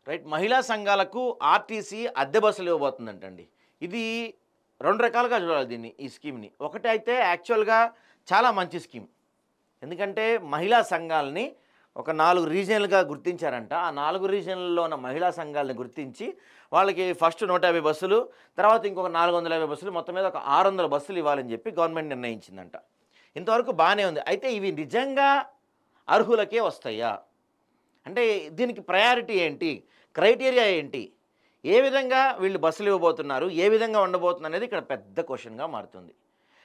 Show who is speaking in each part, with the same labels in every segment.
Speaker 1: Right. మహిళా సంఘాలకు RTC అద్దె బస్సులు ఇవ్వబోతుందంటండి. ఇది 2 రకాలుగా చూడాలి దీన్ని, ఈ స్కీమ్‌ని. ఒకటైతే యాక్చువల్‌గా చాలా మంచి స్కీమ్. ఎందుకంటే మహిళా సంఘాలని ఒక 4 రీజియన్‌లుగా గుర్తించారంట. ఆ 4 రీజియన్‌లలో ఉన్న మహిళా సంఘాలను గుర్తించి వాళ్ళకి ఫస్ట్ 150 బస్సులు, తర్వాత ఇంకొక 450 బస్సులు, మొత్తం మీద ఒక 600 బస్సులు ఇవ్వాలని చెప్పి గవర్నమెంట్ నిర్ణయించిందంట. ఇంతవరకు బాగానే ఉంది. అయితే ఇవి నిజంగా అర్హులకే వస్తాయా? అంటే దీనికి ప్రయారిటీ ఏంటి? క్రైటీరియా ఏంటి? ఏ విధంగా వీళ్ళు బస్సులు ఇవ్వబోతున్నారు? ఏ విధంగా ఉండబోతుంది అనేది ఇక్కడ పెద్ద క్వెషన్‌గా మారుతుంది.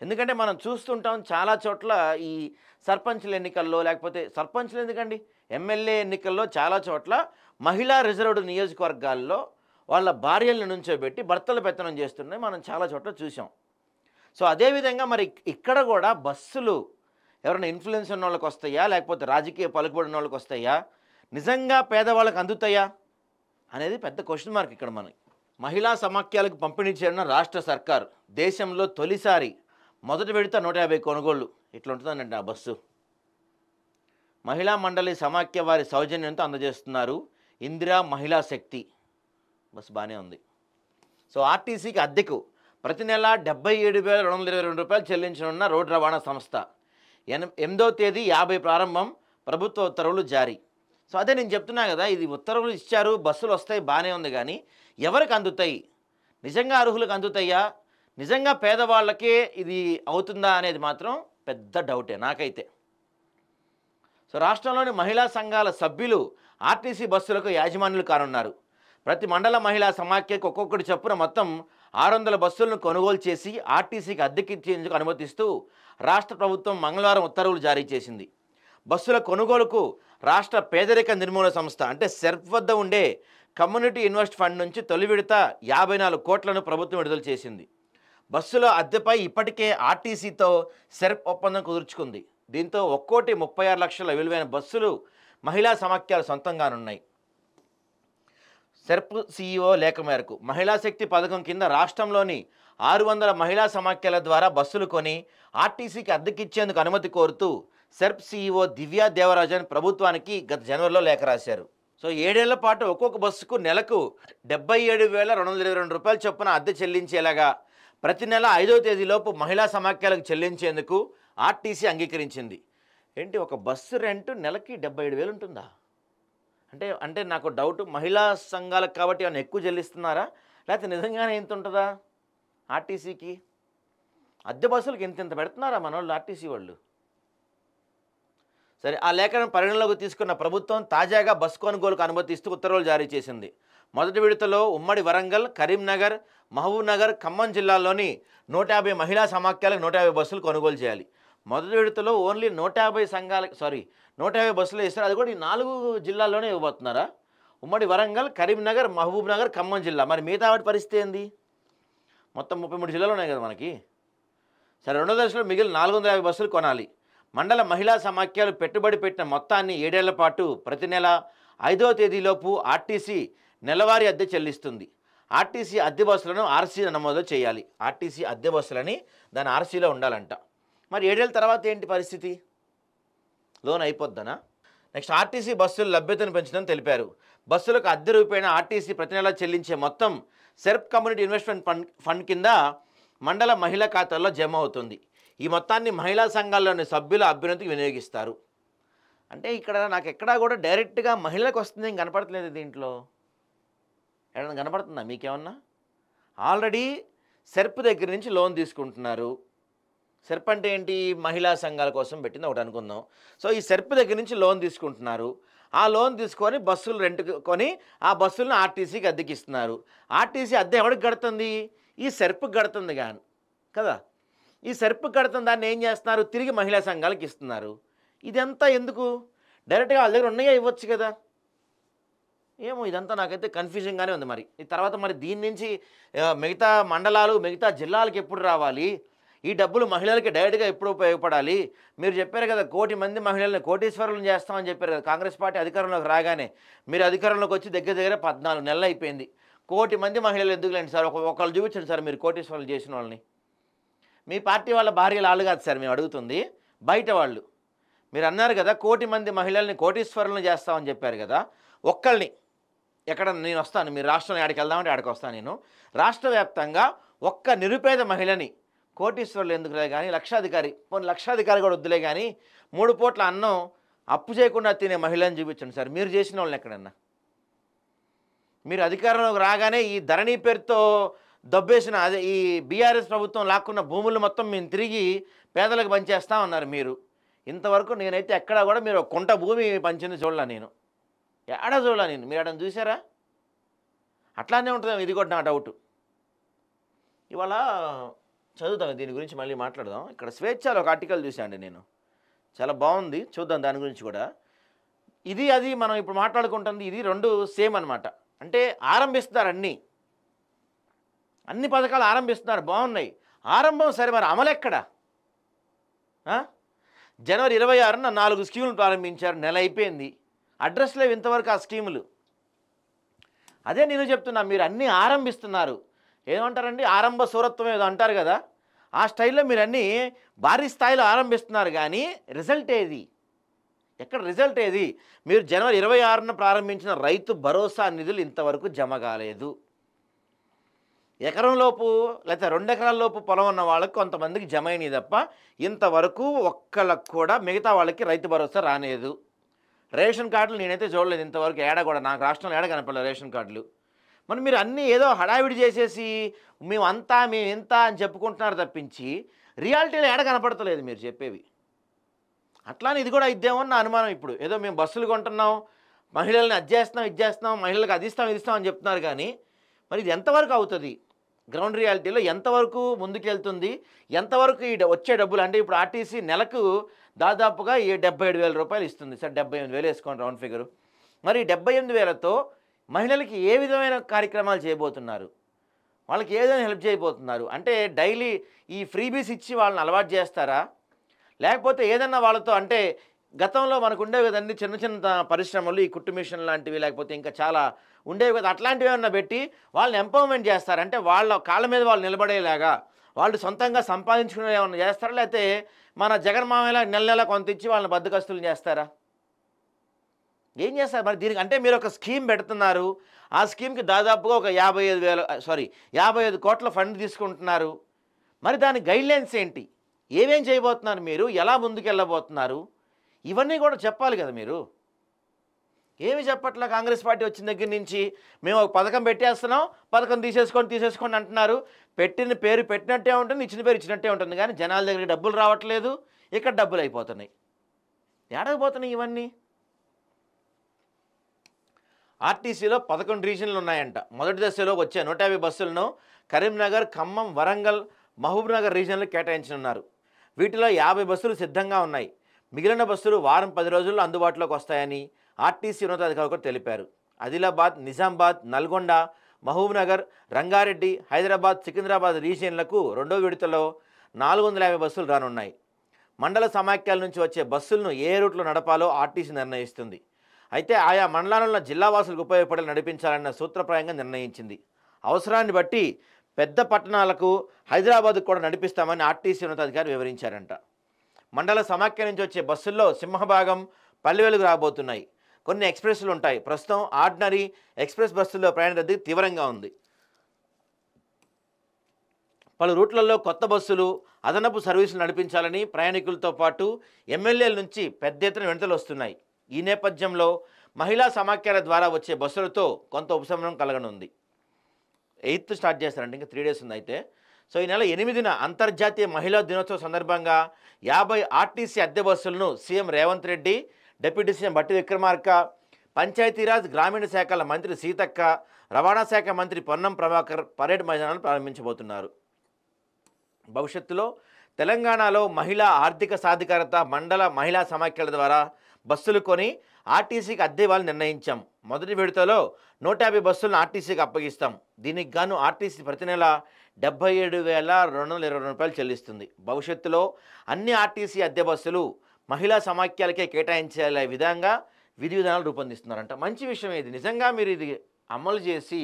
Speaker 1: ఎందుకంటే మనం చూస్తుంటాం చాలా చోట్ల ఈ సర్పంచ్‌ల ఎన్నికల్లో, లేకపోతే సర్పంచ్‌లు ఎందుకండి, ఎమ్మెల్యే ఎన్నికల్లో చాలా చోట్ల మహిళా రిజర్వ్డ్ నియోజకవర్గాల్లో వాళ్ళ భార్యలను నుంచోబెట్టి భర్తలు పెత్తనం చేస్తున్నాయి మనం చాలా చోట్ల చూసాం. సో అదేవిధంగా మరి ఇక్కడ కూడా బస్సులు ఎవరైనా ఇన్ఫ్లుయెన్స్ ఉన్న వాళ్ళకి వస్తాయా, లేకపోతే రాజకీయ పలుకుబడి ఉన్న వాళ్ళకి వస్తాయా, నిజంగా పేదవాళ్ళకి అందుతాయా అనేది పెద్ద క్వశ్చన్ మార్క్ ఇక్కడ మనకి. మహిళా సమాఖ్యలకు పంపిణీ చేయడం రాష్ట్ర సర్కారు దేశంలో తొలిసారి మొదటి విడత 150 కొనుగోళ్లు. ఇట్లా ఉంటుందండి ఆ బస్సు. మహిళా మండలి సమాఖ్య వారి సౌజన్యంతో అందజేస్తున్నారు ఇందిరా మహిళా శక్తి బస్సు. బాగానే ఉంది. సో ఆర్టీసీకి అద్దెకు ప్రతి నెల 77,222 రూపాయలు చెల్లించనున్న రోడ్డు రవాణా సంస్థ. 8వ తేదీ 50 ప్రారంభం, ప్రభుత్వ ఉత్తర్వులు జారీ. సో అదే నేను చెప్తున్నా కదా, ఇది ఉత్తర్వులు ఇచ్చారు, బస్సులు వస్తాయి, బాగానే ఉంది. కానీ ఎవరికి అందుతాయి? నిజంగా అర్హులకు అందుతాయా? నిజంగా పేదవాళ్ళకే ఇది అవుతుందా అనేది మాత్రం పెద్ద డౌటే నాకైతే. సో రాష్ట్రంలోని మహిళా సంఘాల సభ్యులు ఆర్టీసీ బస్సులకు యాజమాన్యులు కానున్నారు. ప్రతి మండల మహిళా సమాఖ్యకు ఒక్కొక్కటి చొప్పున మొత్తం 600 బస్సులను కొనుగోలు చేసి ఆర్టీసీకి అద్దెకిచ్చేందుకు అనుమతిస్తూ రాష్ట్ర ప్రభుత్వం మంగళవారం ఉత్తర్వులు జారీ చేసింది. బస్సుల కొనుగోలుకు రాష్ట్ర పేదరిక నిర్మూలన సంస్థ అంటే సెర్ప్ వద్ద ఉండే కమ్యూనిటీ ఇన్వెస్ట్ ఫండ్ నుంచి తొలి విడత 54 కోట్లను ప్రభుత్వం విడుదల చేసింది. బస్సుల అద్దెపై ఇప్పటికే ఆర్టీసీతో సెర్ప్ ఒప్పందం కుదుర్చుకుంది. దీంతో ఒక్కోటి 36 లక్షల విలువైన బస్సులు మహిళా సమాఖ్యలు సొంతంగానున్నాయి. సెర్ప్ సీఈఓ లేఖ మేరకు మహిళా శక్తి పథకం కింద రాష్ట్రంలోని 600 మహిళా సమాఖ్యల ద్వారా బస్సులు కొని ఆర్టీసీకి అద్దెకిచ్చేందుకు అనుమతి కోరుతూ సెర్ప్ సీఈఓ దివ్యా దేవరాజన్ ప్రభుత్వానికి గత జనవరిలో లేఖ రాశారు. సో 7 ఏళ్ల పాటు ఒక్కొక్క బస్సుకు నెలకు 77,222 రూపాయలు చొప్పున అద్దె చెల్లించేలాగా ప్రతి నెల 5వ తేదీలోపు మహిళా సమాఖ్యలకు చెల్లించేందుకు ఆర్టీసీ అంగీకరించింది. ఏంటి, ఒక బస్సు రెంట్ నెలకి 77,000 ఉంటుందా? అంటే నాకు డౌట్, మహిళా సంఘాలకు కాబట్టి ఏమైనా ఎక్కువ చెల్లిస్తున్నారా, లేకపోతే నిజంగానే ఇంత ఉంటుందా ఆర్టీసీకి? అద్దె బస్సులకు ఇంత పెడుతున్నారా మన వాళ్ళు, ఆర్టీసీ వాళ్ళు? సరే, ఆ లేఖను పరిగణలోకి తీసుకున్న ప్రభుత్వం తాజాగా బస్సు కొనుగోలుకు అనుమతిస్తూ ఉత్తర్వులు జారీ చేసింది. మొదటి విడతలో ఉమ్మడి వరంగల్, కరీంనగర్, మహబూబ్నగర్, ఖమ్మం జిల్లాల్లోని 150 మహిళా సమాఖ్యలకు 150 బస్సులు కొనుగోలు చేయాలి. మొదటి విడతలో ఓన్లీ 150 బస్సులు ఇస్తారు. అది కూడా ఈ 4 జిల్లాల్లోనే ఇవ్వబోతున్నారా? ఉమ్మడి వరంగల్, కరీంనగర్, మహబూబ్నగర్, ఖమ్మం జిల్లా. మరి మిగతా వాటి పరిస్థితి ఏంది? మొత్తం 33 జిల్లాలు ఉన్నాయి కదా మనకి. సరే, రెండో దశలో మిగిలిన 450 బస్సులు కొనాలి. మండల మహిళా సమాఖ్యలు పెట్టుబడి పెట్టిన మొత్తాన్ని 7 ఏళ్ల పాటు ప్రతి నెల 5వ తేదీలోపు ఆర్టీసీ నెలవారీ అద్దె చెల్లిస్తుంది. ఆర్టీసీ అద్దె బస్సులను ఆర్సీ నమోదు చేయాలి. ఆర్టీసీ అద్దె బస్సులని దాని ఆర్సీలో ఉండాలంట. మరి 7 ఏళ్ళ తర్వాత ఏంటి పరిస్థితి? లోన్ అయిపోద్దనా? నెక్స్ట్, ఆర్టీసీ బస్సుల లభ్యతను పెంచుతుందని తెలిపారు. బస్సులకు అద్దె రూపేణ ఆర్టీసీ ప్రతి నెల చెల్లించే మొత్తం సెర్ప్ కమ్యూనిటీ ఇన్వెస్ట్మెంట్ ఫండ్ కింద మండల మహిళా ఖాతాల్లో జమ అవుతుంది. ఈ మొత్తాన్ని మహిళా సంఘాల్లోని సభ్యుల అభ్యున్నతికి వినియోగిస్తారు. అంటే ఇక్కడ నాకు ఎక్కడా కూడా డైరెక్ట్గా మహిళలకు వస్తుంది ఏం కనపడట్లేదు. దీంట్లో ఏదైనా కనపడుతుందా మీకేమన్నా? ఆల్రెడీ సెర్ప్ దగ్గర నుంచి లోన్ తీసుకుంటున్నారు. సెర్ప్ అంటే ఏంటి? మహిళా సంఘాల కోసం పెట్టింది ఒకటి అనుకుందాం. సో ఈ సెర్ప్ దగ్గర నుంచి లోన్ తీసుకుంటున్నారు. ఆ లోన్ తీసుకొని బస్సులు రెంట్ కొని ఆ బస్సులను ఆర్టీసీకి అద్దెకిస్తున్నారు. ఆర్టీసీ అద్దె ఎవరికి కడుతుంది? ఈ సెర్ప్కి కడుతుంది కానీ కదా. ఈ సెర్ప్కి కడుతున్న దాన్ని ఏం చేస్తున్నారు? తిరిగి మహిళా సంఘాలకు ఇస్తున్నారు. ఇదంతా ఎందుకు? డైరెక్ట్గా వాళ్ళ దగ్గర ఉన్నాయా ఇవ్వచ్చు కదా. ఏమో, ఇదంతా నాకైతే కన్ఫ్యూజన్గానే ఉంది. మరి ఈ తర్వాత మరి దీని నుంచి మిగతా మండలాలు, మిగతా జిల్లాలకు ఎప్పుడు రావాలి? ఈ డబ్బులు మహిళలకి డైరెక్ట్గా ఎప్పుడు ఉపయోగపడాలి? మీరు చెప్పారు కదా, 1 కోటి మంది మహిళల్ని కోటీశ్వరులను చేస్తామని చెప్పారు కదా కాంగ్రెస్ పార్టీ అధికారంలోకి రాగానే. మీరు అధికారంలోకి వచ్చి దగ్గర 14 నెలలు అయిపోయింది. 1 కోటి మంది మహిళలు ఎందుకులేండి సార్? ఒకళ్ళు చూపించండి సార్ మీరు కోటీశ్వరులు చేసిన వాళ్ళని. మీ పార్టీ వాళ్ళ భార్యలు వాళ్ళు కాదు సార్ మేము అడుగుతుంది, బయట వాళ్ళు. మీరు అన్నారు కదా 1 కోటి మంది మహిళల్ని కోటీశ్వరులను చేస్తామని చెప్పారు కదా, ఒక్కళ్ళని ఎక్కడ నేను వస్తాను, మీరు రాష్ట్రంలో ఎక్కడికి వెళ్దామంటే ఆడికి వస్తాను నేను. రాష్ట్ర వ్యాప్తంగా ఒక్క నిరుపేద మహిళని, కోటీశ్వరులు ఎందుకులే కానీ, లక్షాధికారి, పోనీ లక్షాధికారి కూడా వద్దులే కానీ 3 పూట్ల అన్నం అప్పు చేయకుండా తినే మహిళని చూపించండి సార్. మీరు చేసిన వాళ్ళని ఎక్కడన్నా? మీరు అధికారంలోకి రాగానే ఈ ధరణి పేరుతో దబ్బేసిన అదే ఈ బీఆర్ఎస్ ప్రభుత్వం లాక్కున్న భూములు మొత్తం మేము తిరిగి పేదలకు పంచేస్తా ఉన్నారు మీరు. ఇంతవరకు నేనైతే ఎక్కడా కూడా మీరు ఒక కుంట భూమి పంచింది చూడలే నేను, ఎక్కడ చూడలే నేను. మీరు ఎక్కడ చూసారా? అట్లానే ఉంటుంది. ఇది కూడా నా డౌట్. ఇవాళ చదువుతాం దీని గురించి, మళ్ళీ మాట్లాడదాం. ఇక్కడ స్వేచ్ఛలో ఒక ఆర్టికల్ చూశాండి నేను, చాలా బాగుంది, చూద్దాం దాని గురించి కూడా. ఇది అది మనం ఇప్పుడు మాట్లాడుకుంటుంది ఇది రెండు సేమ్ అనమాట. అంటే ఆరంభిస్తున్నారు, అన్ని పథకాలు ఆరంభిస్తున్నారు, బాగున్నాయి. ఆరంభం సరే, మరి అమలు ఎక్కడ? జనవరి 26న 4 స్కీములు ప్రారంభించారు, నెల అయిపోయింది, అడ్రస్ లేవు ఇంతవరకు ఆ స్కీములు. అదే నేను చెప్తున్నా, మీరు అన్నీ ఆరంభిస్తున్నారు, ఏమంటారండి ఆరంభ సూరత్వం ఏదో అంటారు కదా, ఆ స్టైల్లో మీరు అన్నీ భారీ స్థాయిలో ఆరంభిస్తున్నారు. కానీ రిజల్ట్ ఏది? ఎక్కడ రిజల్ట్ ఏది? మీరు జనవరి 26న ప్రారంభించిన రైతు భరోసా నిధులు ఇంతవరకు జమ కాలేదు. ఎకరంలోపు లేకపోతే 2 ఎకరాల లోపు పొలం ఉన్న వాళ్ళకి కొంతమందికి జమ అయినాయి తప్ప ఇంతవరకు ఒక్కళ్ళకు కూడా మిగతా వాళ్ళకి రైతు భరోసా రాలేదు. రేషన్ కార్డులు నేనైతే చూడలేదు ఇంతవరకు, ఏడా కూడా నాకు రాష్ట్రంలో ఏడా కనపడలేదు రేషన్ కార్డులు. మరి మీరు అన్నీ ఏదో హడావిడి చేసేసి మేము ఇంత అని చెప్పుకుంటున్నారు తప్పించి రియాలిటీలో ఏడ కనపడతలేదు మీరు చెప్పేవి. అట్లానే ఇది కూడా ఇద్దేమో నా అనుమానం. ఇప్పుడు ఏదో మేము బస్సులు కొంటున్నాం, మహిళల్ని అది చేస్తున్నాం, మహిళలకు అది ఇస్తాం అని చెప్తున్నారు. కానీ మరి ఇది ఎంతవరకు అవుతుంది? గ్రౌండ్ రియాలిటీలో ఎంతవరకు ముందుకెళ్తుంది? ఎంతవరకు ఈ వచ్చే డబ్బులు? అంటే ఇప్పుడు ఆర్టీసీ నెలకు దాదాపుగా 77,000 రూపాయలు ఇస్తుంది సార్, 78,000 వేసుకోండి రౌండ్ ఫిగరు. మరి 78,000తో మహిళలకి ఏ విధమైన కార్యక్రమాలు చేయబోతున్నారు? వాళ్ళకి ఏదైనా హెల్ప్ చేయబోతున్నారు? అంటే డైలీ ఈ ఫ్రీబీస్ ఇచ్చి వాళ్ళని అలవాటు చేస్తారా? లేకపోతే ఏదన్నా వాళ్ళతో, అంటే గతంలో మనకు ఉండేవి కదండి చిన్న పరిశ్రమలు, ఈ కుట్టు మిషన్ లాంటివి, లేకపోతే ఇంకా చాలా ఉండేవి కదా, అట్లాంటివి ఏమన్నా పెట్టి వాళ్ళని ఎంపవర్మెంట్ చేస్తారు? అంటే వాళ్ళ కాళ్ళ మీద వాళ్ళు నిలబడేలాగా వాళ్ళు సొంతంగా సంపాదించుకునే ఏమన్నా చేస్తారా? లేకపోతే మన జగన్మామయ్య నెల కొంత ఇచ్చి వాళ్ళని బద్దకస్తులు చేస్తారా? ఏం చేస్తారు మరి దీనికి? అంటే మీరు ఒక స్కీమ్ పెడుతున్నారు, ఆ స్కీమ్కి దాదాపుగా ఒక 55 కోట్ల ఫండ్ తీసుకుంటున్నారు. మరి దాని గైడ్లైన్స్ ఏంటి? ఏమేం చేయబోతున్నారు మీరు? ఎలా ముందుకెళ్ళబోతున్నారు? ఇవన్నీ కూడా చెప్పాలి కదా మీరు. ఏమి చెప్పట్లా. కాంగ్రెస్ పార్టీ వచ్చిన దగ్గర నుంచి మేము ఒక పథకం పెట్టేస్తున్నాం, పథకం తీసేసుకోండి అంటున్నారు. పెట్టిన పేరు పెట్టినట్టే ఉంటుంది, ఇచ్చిన పేరు ఇచ్చినట్టే ఉంటుంది. కానీ జనాల దగ్గరికి డబ్బులు రావట్లేదు, ఇక్కడ డబ్బులు అయిపోతున్నాయి. ఏడకపోతున్నాయి ఇవన్నీ? ఆర్టీసీలో 11 రీజన్లు ఉన్నాయంట. మొదటి దశలో వచ్చే 150 బస్సులను కరీంనగర్, ఖమ్మం, వరంగల్, మహబూబ్నగర్ రీజన్లు కేటాయించనున్నారు. వీటిలో 50 బస్సులు సిద్ధంగా ఉన్నాయి. మిగిలిన బస్సులు వారం 10 రోజుల్లో అందుబాటులోకి వస్తాయని ఆర్టీసీ ఉన్నతాధికారులు తెలిపారు. ఆదిలాబాద్, నిజామాబాద్, నల్గొండ, మహబూబ్నగర్, రంగారెడ్డి, హైదరాబాద్, సికింద్రాబాద్ రీజియన్లకు రెండో విడతలో 450 బస్సులు రానున్నాయి. మండల సమాఖ్యల నుంచి వచ్చే బస్సులను ఏ రూట్లో నడపాలో ఆర్టీసీ నిర్ణయిస్తుంది. అయితే ఆయా మండలాలలో జిల్లావాసులకు ఉపయోగపడేలా నడిపించాలన్న సూత్రప్రాయంగా నిర్ణయించింది. అవసరాన్ని బట్టి పెద్ద పట్టణాలకు, హైదరాబాద్కు కూడా నడిపిస్తామని ఆర్టీసీ ఉన్నతాధికారి వివరించారంట. మండల సమాఖ్య నుంచి వచ్చే బస్సుల్లో సింహభాగం పల్లెవేలుగు రాబోతున్నాయి. కొన్ని ఎక్స్ప్రెస్లు ఉంటాయి. ప్రస్తుతం ఆర్డినరీ, ఎక్స్ప్రెస్ బస్సుల్లో ప్రయాణ రద్దీ తీవ్రంగా ఉంది. పలు రూట్లలో కొత్త బస్సులు, అదనపు సర్వీసులు నడిపించాలని ప్రయాణికులతో పాటు ఎమ్మెల్యేల నుంచి పెద్ద ఎత్తున వినతులు వస్తున్నాయి. ఈ నేపథ్యంలో మహిళా సమాఖ్యల ద్వారా వచ్చే బస్సులతో కొంత ఉపశమనం కలగనుంది. 8th స్టార్ట్ చేస్తారంటే ఇంకా 3 days ఉంది. అయితే సో ఈ నెల 8న అంతర్జాతీయ మహిళా దినోత్సవం సందర్భంగా 50 ఆర్టీసీ అద్దె బస్సులను CM Revanth Reddy, deputy CM బట్టి విక్రమార్క, పంచాయతీరాజ్ గ్రామీణ శాఖల మంత్రి సీతక్క, రవాణా శాఖ మంత్రి పొన్నం ప్రభాకర్ పరేడ్ మైదానాలు ప్రారంభించబోతున్నారు. భవిష్యత్తులో తెలంగాణలో మహిళా ఆర్థిక సాధికారత మండల మహిళా సమాఖ్యల ద్వారా బస్సులు కొని ఆర్టీసీకి అద్దె ఇవ్వాలని నిర్ణయించాం. మొదటి విడతలో 150 బస్సులను ఆర్టీసీకి అప్పగిస్తాం. దీనికి గాను ఆర్టీసీ ప్రతి నెల 77,222 రూపాయలు చెల్లిస్తుంది. భవిష్యత్తులో అన్ని ఆర్టీసీ అద్దె బస్సులు మహిళా సమాఖ్యలకే కేటాయించే విధంగా విధి విధానాలు రూపొందిస్తున్నారంట. మంచి విషయం ఇది. నిజంగా మీరు ఇది అమలు చేసి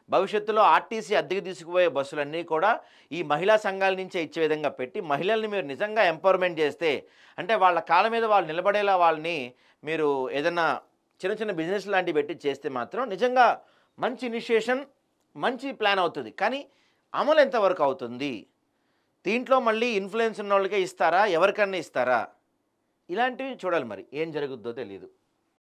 Speaker 1: భవిష్యత్తులో ఆర్టీసీ అద్దెకి తీసుకుపోయే బస్సులన్నీ కూడా ఈ మహిళా సంఘాల నుంచే ఇచ్చే విధంగా పెట్టి మహిళల్ని మీరు నిజంగా ఎంపవర్మెంట్ చేస్తే, అంటే వాళ్ళ కాళ్ళ మీద వాళ్ళు నిలబడేలా వాళ్ళని మీరు ఏదన్నా చిన్న చిన్న బిజినెస్ లాంటివి పెట్టి చేస్తే మాత్రం నిజంగా మంచి ఇనిషియేషన్, మంచి ప్లాన్ అవుతుంది. కానీ అమలు ఎంతవరకు అవుతుంది? దీంట్లో మళ్ళీ ఇన్‌ఫ్లుయెన్స్ ఉన్నోళ్ళకే ఇస్తారా? ఎవరికన్నా ఇస్తారా? ఇలాంటివి చూడాలి మరి. ఏం జరుగుద్దో తెలీదు.